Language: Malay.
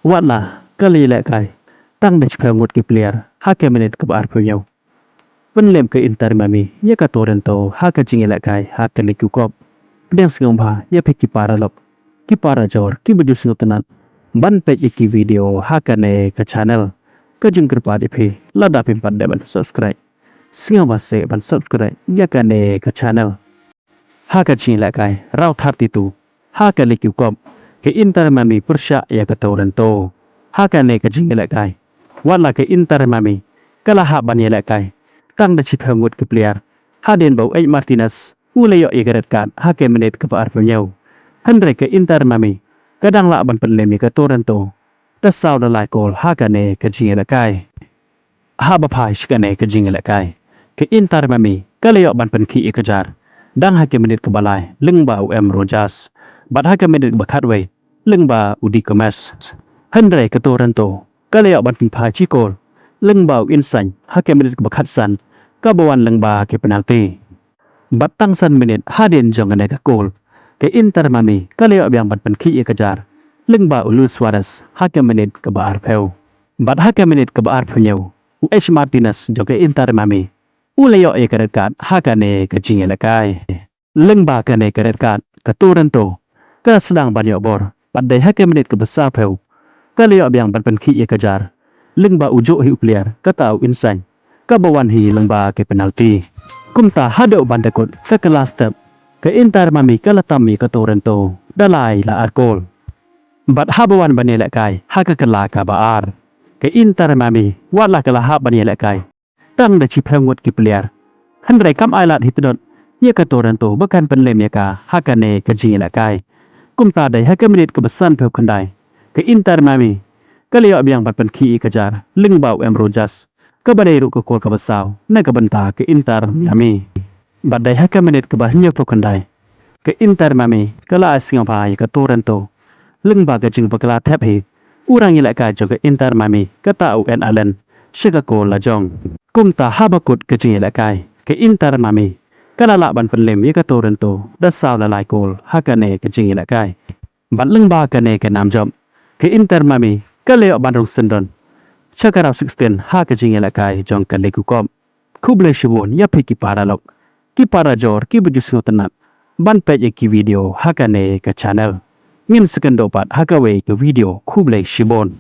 Wala, kali lại cái. Tăng để chụp một cái player, 2 minute ke bar punya. Penlem ke intar mami, ya ka torrento, ha ka jingi lại cái, ha ka ni kukop. Pedang singong ba, ya pe ki para lop. Ki para jor, ki baju singong tenan. Ban pe ki video, ha ka ne ka channel. Ka jing kerpa di pe, lada pimpan de ban subscribe. Singong ba se ban subscribe, ya ka ne ka channel. Ha ka jingi lại cái, rau thar titu. Ha ka ni kukop. Ke intar mami persya ya ka torrento. Ha ka ne ka jingi lại cái. Wala ke intar mami, kala ha ban ya lại cái. Tăng đã chip hang ke player. Hadin bau Martinez, ule yo igaret kan, ha ke menit ke paar penyau. Andre ke Inter mami, kadang la ban penlemi ke Toronto. Tas sau da lai kol ha ka ne ke jinga kai. Ha ba pai shikane ke jinga kai. Ke Inter mami, kala yo ban pen ki ikajar. Dang ha ke menit ke balai, leng ba Rogers. Bat ha ke menit ba Catway, leng ba Udi Gomez. Andre ke Toronto, kala yo ban pen pai chikol. Leng ba Insan, ha ke menit ke Bakatsan. Kabawan lang ba ke penalti. Batang san minit hadin jong ne ka goal. Ke Inter mami kaleo biang bat pen ki ikajar. Leng ba Luis Suarez ha ke menit ke ba arpeu. Bat ha ke menit ke ba arpeu. Martinez jong ke Inter mami. Uleo e karet kat ha ka ne ke jinge kai. Leng ba ka ne karet kat ke Toronto. Ka sedang banyo bor. Bat dai ha ke menit ke besar peu. Kaleo biang bat pen ki ikajar. Leng ba ujo hi player ka tau Insan. Kabawan hi lang ba ke penalti. Kumta hado bandakot ke kelas step ke Inter mami kalatami ke Toronto dalai la arkol. Bat habawan banila kai ha ke kala ka baar. Ke Inter mami wala kala ha banila kai. Tang da chip hangot ki player. Handrai kam ailat hitdot ye ke Toronto bukan penlem ya ka ha ka ne ke jingila kai. Kumta dai ha ke menit ke besan pe kandai. Ke Inter mami kaliyo biang bat pen ki kejar lingbau Rogers. Kabadai ru ke kol kabasau, na kabanta ke Inter Miami. Badai ha ke menit ke bahnya pokandai. Ke Inter Miami, kala asing apa ke Toronto. Leng ba ke jing bakala tap hi. Urang ilak ka ke Inter Miami, kata UN Allen. Shiga ko la jong. Kum ta habakut ke jing ilak kai. Ke Inter Miami. Kala la ban penlem ke Toronto. Dasau la lai kol, ha ke ne ke jing ilak kai. Ban leng ba ke ne ke nam job. Ke Inter Miami, kala ban rung sendon. Chakarau 16 ha ke jinge la kai jong kan leku kom. Kuble shibon ya pe ki para lok. Ki para jor ki baju singo tenat. Ban pe ki video ha ka ne ke channel. Ngin sekendo pat ha ka we ke video kuble shibon.